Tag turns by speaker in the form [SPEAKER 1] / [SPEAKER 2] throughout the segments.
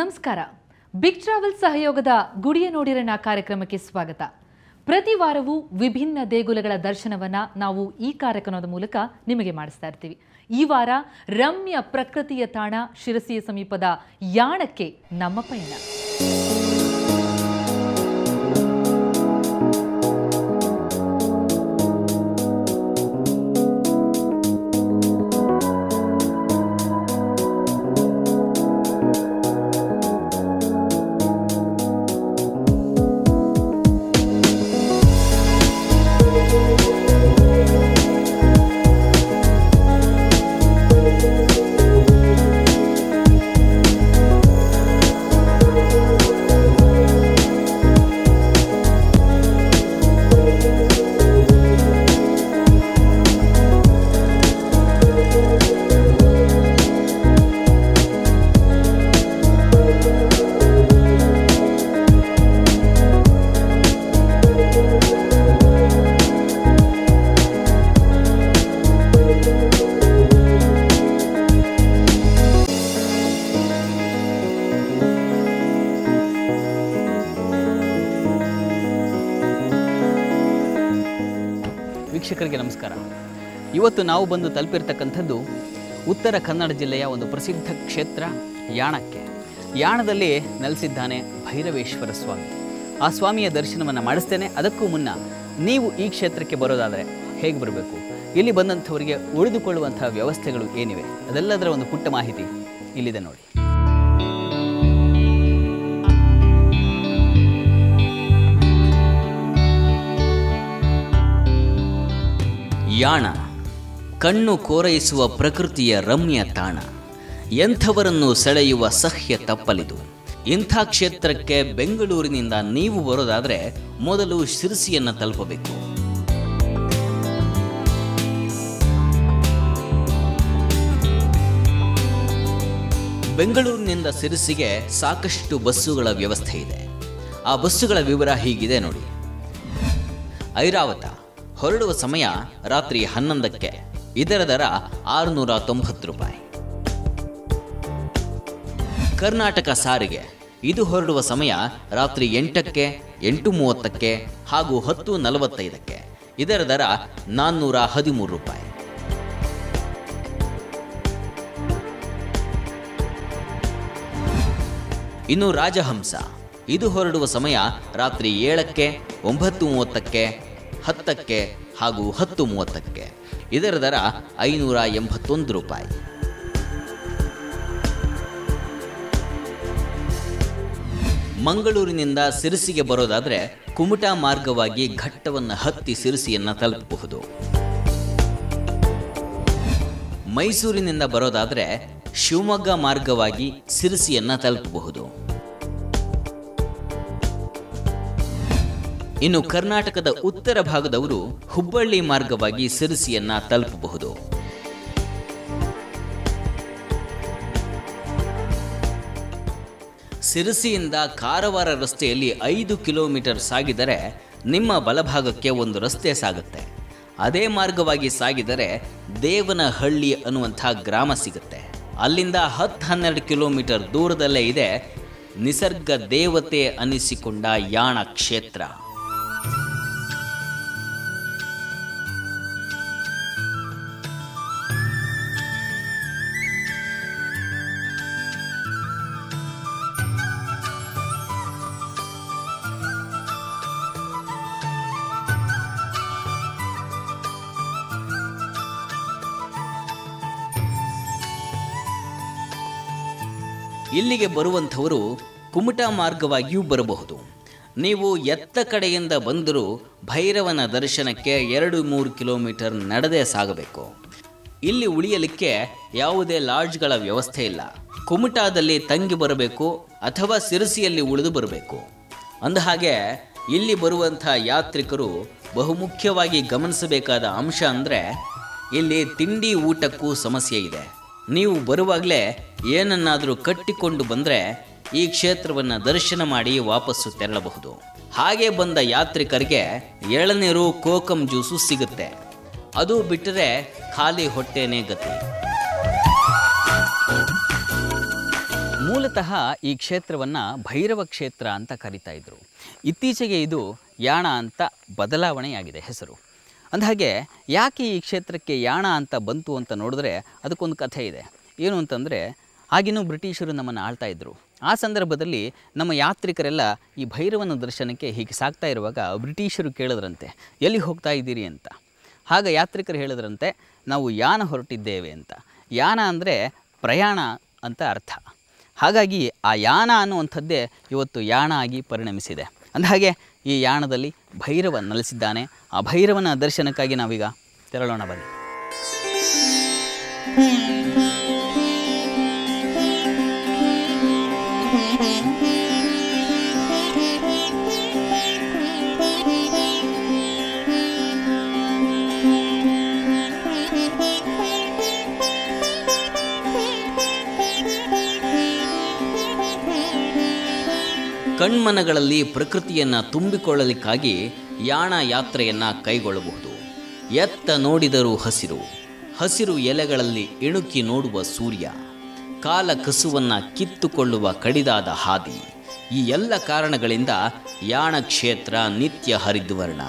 [SPEAKER 1] ನಮಸ್ಕಾರ. Big travel ಸಹಯೋಗದ ಗುಡಿಯ ನೋಡಿರನ ಕಾರ್ಯಕ್ರಮಕ್ಕೆ ಸ್ವಾಗತ. ಪ್ರತಿ ವಾರವೂ ವಿಭಿನ್ನ ದೇಗುಲಗಳ ದರ್ಶನವನ್ನ ನಾವು ಈ ಕಾರ್ಯಕ್ರಮದ ಮೂಲಕ ನಿಮಗೆ ಮಾಡಿಸ್ತಾ ಇರ್ತೀವಿ. ಈ ವಾರ ರಮ್ಯ ಪ್ರಕೃತಿಯ ತಾಣ ಶಿರಸಿಯ ಸಮೀಪದ ಯಾಣಕ್ಕೆ ನಮ್ಮ ಪಯಣ.
[SPEAKER 2] ವೀಕ್ಷಕರಿಗೆ ನಮಸ್ಕಾರ. ಇವತ್ತು ನಾವು ಬಂದು ತಲುಪಿರ್ತಕ್ಕಂಥದ್ದು ಉತ್ತರ ಕನ್ನಡ ಜಿಲ್ಲೆಯ ಒಂದು ಪ್ರಸಿದ್ಧ ಕ್ಷೇತ್ರ ಯಾಣಕ್ಕೆ. ಯಾಣದಲ್ಲಿ ನೆಲೆಸಿದ್ದಾನೆ ಭೈರವೇಶ್ವರ ಸ್ವಾಮಿ. ಆ ಸ್ವಾಮಿಯ ದರ್ಶನವನ್ನು ಮಾಡಿಸ್ತೇನೆ. ಅದಕ್ಕೂ ಮುನ್ನ ನೀವು ಈ ಕ್ಷೇತ್ರಕ್ಕೆ ಬರೋದಾದರೆ ಹೇಗೆ ಬರಬೇಕು, ಇಲ್ಲಿ ಬಂದಂಥವರಿಗೆ ಉಳಿದುಕೊಳ್ಳುವಂಥ ವ್ಯವಸ್ಥೆಗಳು ಏನಿವೆ, ಅದೆಲ್ಲದರ ಒಂದು ಪುಟ್ಟ ಮಾಹಿತಿ ಇಲ್ಲಿದೆ ನೋಡಿ. ಯಾಣ ಕಣ್ಣು ಕೋರೈಸುವ ಪ್ರಕೃತಿಯ ರಮ್ಯ ತಾಣ, ಎಂಥವರನ್ನು ಸೆಳೆಯುವ ಸಹ್ಯ ತಪ್ಪಲಿದು. ಇಂಥ ಕ್ಷೇತ್ರಕ್ಕೆ ಬೆಂಗಳೂರಿನಿಂದ ನೀವು ಬರೋದಾದರೆ ಮೊದಲು ಶಿರಸಿಯನ್ನು ತಲುಪಬೇಕು. ಬೆಂಗಳೂರಿನಿಂದ ಶಿರಸಿಗೆ ಸಾಕಷ್ಟು ಬಸ್ಸುಗಳ ವ್ಯವಸ್ಥೆ ಇದೆ. ಆ ಬಸ್ಸುಗಳ ವಿವರ ಹೀಗಿದೆ ನೋಡಿ. ಐರಾವತ ಹೊರಡುವ ಸಮಯ ರಾತ್ರಿ 11ಕ್ಕೆ, ಇದರ ದರ 690 ರೂಪಾಯಿ. ಕರ್ನಾಟಕ ಸಾರಿಗೆ ಇದು ಹೊರಡುವ ಸಮಯ ರಾತ್ರಿ 8ಕ್ಕೆ, 8:30ಕ್ಕೆ ಹಾಗೂ 10:45ಕ್ಕೆ, ಇದರ ದರ 413 ರೂಪಾಯಿ. ಇನ್ನು ರಾಜಹಂಸ ಇದು ಹೊರಡುವ ಸಮಯ ರಾತ್ರಿ 7ಕ್ಕೆ, 9:30ಕ್ಕೆ, 10ಕ್ಕೆ ಹಾಗೂ 10:30ಕ್ಕೆ, ಇದರ ದರ 581 ರೂಪಾಯಿ. ಮಂಗಳೂರಿನಿಂದ ಶಿರಸಿಗೆ ಬರೋದಾದರೆ ಕುಮಟಾ ಮಾರ್ಗವಾಗಿ ಘಟ್ಟವನ್ನು ಹತ್ತಿ ಶಿರಸಿಯನ್ನು ತಲುಪಬಹುದು. ಮೈಸೂರಿನಿಂದ ಬರೋದಾದರೆ ಶಿವಮೊಗ್ಗ ಮಾರ್ಗವಾಗಿ ಶಿರಸಿಯನ್ನು ತಲುಪಬಹುದು. ಇನ್ನು ಕರ್ನಾಟಕದ ಉತ್ತರ ಭಾಗದವರು ಹುಬ್ಬಳ್ಳಿ ಮಾರ್ಗವಾಗಿ ಶಿರಸಿಯನ್ನು ತಲುಪಬಹುದು. ಶಿರಸಿಯಿಂದ ಕಾರವಾರ ರಸ್ತೆಯಲ್ಲಿ 5 ಕಿಲೋಮೀಟರ್ ಸಾಗಿದರೆ ನಿಮ್ಮ ಬಲಭಾಗಕ್ಕೆ ಒಂದು ರಸ್ತೆ ಸಾಗುತ್ತೆ. ಅದೇ ಮಾರ್ಗವಾಗಿ ಸಾಗಿದರೆ ದೇವನಹಳ್ಳಿ ಅನ್ನುವಂಥ ಗ್ರಾಮ ಸಿಗುತ್ತೆ. ಅಲ್ಲಿಂದ 10-12 ಕಿಲೋಮೀಟರ್ ದೂರದಲ್ಲೇ ಇದೆ ನಿಸರ್ಗ ದೇವತೆ ಅನ್ನಿಸಿಕೊಂಡ ಯಾಣ ಕ್ಷೇತ್ರ. ಇಲ್ಲಿಗೆ ಬರುವಂಥವರು ಕುಮಟಾ ಮಾರ್ಗವಾಗಿಯೂ ಬರಬಹುದು. ನೀವು ಎತ್ತ ಕಡೆಯಿಂದ ಬಂದರೂ ಭೈರವನ ದರ್ಶನಕ್ಕೆ 2-3 ಕಿಲೋಮೀಟರ್ ನಡೆದೇ ಸಾಗಬೇಕು. ಇಲ್ಲಿ ಉಳಿಯಲಿಕ್ಕೆ ಯಾವುದೇ ಲಾಡ್ಜ್ಗಳ ವ್ಯವಸ್ಥೆ ಇಲ್ಲ. ಕುಮಟಾದಲ್ಲಿ ತಂಗಿ ಬರಬೇಕು ಅಥವಾ ಶಿರಸಿಯಲ್ಲಿ ಉಳಿದು ಬರಬೇಕು. ಅಂದಹಾಗೆ ಇಲ್ಲಿ ಬರುವಂಥ ಯಾತ್ರಿಕರು ಬಹುಮುಖ್ಯವಾಗಿ ಗಮನಿಸಬೇಕಾದ ಅಂಶ ಅಂದರೆ ಇಲ್ಲಿ ತಿಂಡಿ ಊಟಕ್ಕೂ ಸಮಸ್ಯೆ ಇದೆ. ನೀವು ಬರುವಾಗಲೇ ಏನನ್ನಾದರೂ ಕಟ್ಟಿಕೊಂಡು ಬಂದರೆ ಈ ಕ್ಷೇತ್ರವನ್ನು ದರ್ಶನ ಮಾಡಿ ವಾಪಸ್ಸು ತೆರಳಬಹುದು. ಹಾಗೆ ಬಂದ ಯಾತ್ರಿಕರಿಗೆ ಎಳನೀರು, ಕೋಕಂ ಜ್ಯೂಸು ಸಿಗುತ್ತೆ. ಅದು ಬಿಟ್ಟರೆ ಖಾಲಿ ಹೊಟ್ಟೆನೇ ಗತಿ. ಮೂಲತಃ ಈ ಕ್ಷೇತ್ರವನ್ನು ಭೈರವ ಕ್ಷೇತ್ರ ಅಂತ ಕರಿತಾ ಇದ್ದರು. ಇತ್ತೀಚೆಗೆ ಇದು ಯಾಣ ಅಂತ ಬದಲಾವಣೆಯಾಗಿದೆ ಹೆಸರು. ಅಂದಹಾಗೆ ಯಾಕೆ ಈ ಕ್ಷೇತ್ರಕ್ಕೆ ಯಾಣ ಅಂತ ಬಂತು ಅಂತ ನೋಡಿದ್ರೆ ಅದಕ್ಕೊಂದು ಕಥೆ ಇದೆ. ಏನು ಅಂತಂದರೆ, ಆಗಿನೂ ಬ್ರಿಟಿಷರು ನಮ್ಮನ್ನು ಆಳ್ತಾ ಇದ್ದರು. ಆ ಸಂದರ್ಭದಲ್ಲಿ ನಮ್ಮ ಯಾತ್ರಿಕರೆಲ್ಲ ಈ ಭೈರವನ ದರ್ಶನಕ್ಕೆ ಹೀಗೆ ಸಾಗ್ತಾ ಇರುವಾಗ ಬ್ರಿಟಿಷರು ಕೇಳಿದ್ರಂತೆ, ಎಲ್ಲಿ ಹೋಗ್ತಾ ಇದ್ದೀರಿ ಅಂತ. ಆಗ ಯಾತ್ರಿಕರು ಹೇಳಿದ್ರಂತೆ, ನಾವು ಯಾನ ಹೊರಟಿದ್ದೇವೆ ಅಂತ. ಯಾನ ಅಂದರೆ ಪ್ರಯಾಣ ಅಂತ ಅರ್ಥ. ಹಾಗಾಗಿ ಆ ಯಾನ ಅನ್ನುವಂಥದ್ದೇ ಇವತ್ತು ಯಾಣ ಆಗಿ ಪರಿಣಮಿಸಿದೆ. ಅಂದಹಾಗೆ ಈ ಯಾಣದಲ್ಲಿ ಭೈರವ ನೆಲೆಸಿದ್ದಾನೆ. ಆ ಭೈರವನ ದರ್ಶನಕ್ಕಾಗಿ ನಾವೀಗ ತೆರಳೋಣ ಬನ್ನಿ.
[SPEAKER 3] ಕಣ್ಮನಗಳಲ್ಲಿ ಪ್ರಕೃತಿಯನ್ನು ತುಂಬಿಕೊಳ್ಳಲಿಕ್ಕಾಗಿ ಯಾಣ ಯಾತ್ರೆಯನ್ನು ಕೈಗೊಳ್ಳಬಹುದು. ಎತ್ತ ನೋಡಿದರೂ ಹಸಿರು, ಹಸಿರು ಎಲೆಗಳಲ್ಲಿ ಇಣುಕಿ ನೋಡುವ ಸೂರ್ಯ, ಕಾಲ ಕಸುವನ್ನು ಕಿತ್ತುಕೊಳ್ಳುವ ಕಡಿದಾದ ಹಾದಿ, ಈ ಎಲ್ಲ ಕಾರಣಗಳಿಂದ ಯಾಣ ಕ್ಷೇತ್ರ ನಿತ್ಯ ಹರಿದ್ವರ್ಣ.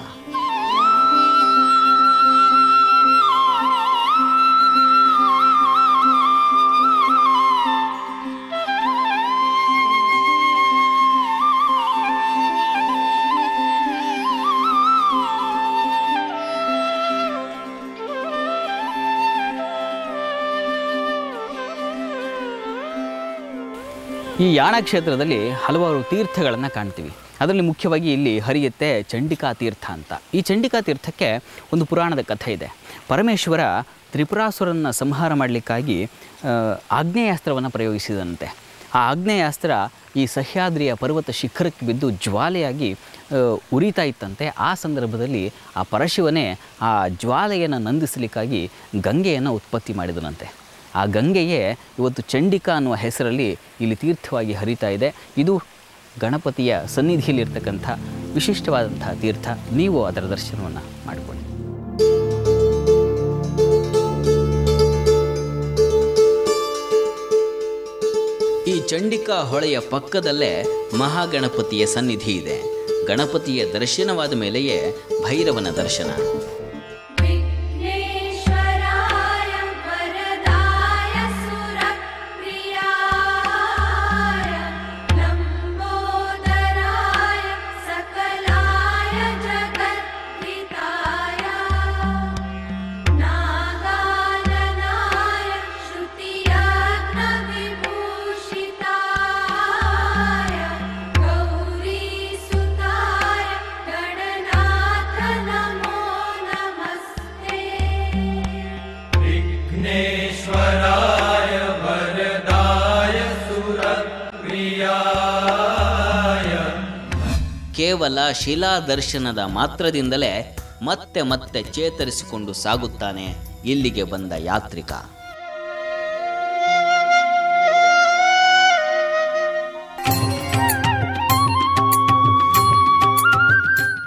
[SPEAKER 2] ಈ ಯಾಣ ಕ್ಷೇತ್ರದಲ್ಲಿ ಹಲವಾರು ತೀರ್ಥಗಳನ್ನು ಕಾಣ್ತೀವಿ. ಅದರಲ್ಲಿ ಮುಖ್ಯವಾಗಿ ಇಲ್ಲಿ ಹರಿಯುತ್ತೆ ಚಂಡಿಕಾ ತೀರ್ಥ ಅಂತ. ಈ ಚಂಡಿಕಾ ತೀರ್ಥಕ್ಕೆ ಒಂದು ಪುರಾಣದ ಕಥೆ ಇದೆ. ಪರಮೇಶ್ವರ ತ್ರಿಪುರಾಸುರನ್ನು ಸಂಹಾರ ಮಾಡಲಿಕ್ಕಾಗಿ ಆಗ್ನೇಯಾಸ್ತ್ರವನ್ನು ಪ್ರಯೋಗಿಸಿದಂತೆ. ಆ ಆಗ್ನೇಯಾಸ್ತ್ರ ಈ ಸಹ್ಯಾದ್ರಿಯ ಪರ್ವತ ಶಿಖರಕ್ಕೆ ಬಿದ್ದು ಜ್ವಾಲೆಯಾಗಿ ಉರಿತಾ ಇತ್ತಂತೆ. ಆ ಸಂದರ್ಭದಲ್ಲಿ ಆ ಪರಶಿವನೇ ಆ ಜ್ವಾಲೆಯನ್ನು ನಂದಿಸಲಿಕ್ಕಾಗಿ ಗಂಗೆಯನ್ನು ಉತ್ಪತ್ತಿ ಮಾಡಿದನಂತೆ. ಆ ಗಂಗೆಯೇ ಇವತ್ತು ಚಂಡಿಕಾ ಅನ್ನುವ ಹೆಸರಲ್ಲಿ ಇಲ್ಲಿ ತೀರ್ಥವಾಗಿ ಹರಿತಾ ಇದೆ. ಇದು ಗಣಪತಿಯ ಸನ್ನಿಧಿಯಲ್ಲಿರ್ತಕ್ಕಂಥ ವಿಶಿಷ್ಟವಾದಂತಹ ತೀರ್ಥ. ನೀವು ಅದರ ದರ್ಶನವನ್ನು ಮಾಡಿಕೊಳ್ಳಿ.
[SPEAKER 3] ಈ ಚಂಡಿಕಾ ಹೊಳೆಯ ಪಕ್ಕದಲ್ಲೇ ಮಹಾಗಣಪತಿಯ ಸನ್ನಿಧಿ ಇದೆ. ಗಣಪತಿಯ ದರ್ಶನವಾದ ಮೇಲೆಯೇ ಭೈರವನ ದರ್ಶನ. ಕೇವಲ ಶಿಲಾ ದರ್ಶನದ ಮಾತ್ರದಿಂದಲೇ ಮತ್ತೆ ಮತ್ತೆ ಚೇತರಿಸಿಕೊಂಡು ಸಾಗುತ್ತಾನೆ ಇಲ್ಲಿಗೆ ಬಂದ ಯಾತ್ರಿಕ.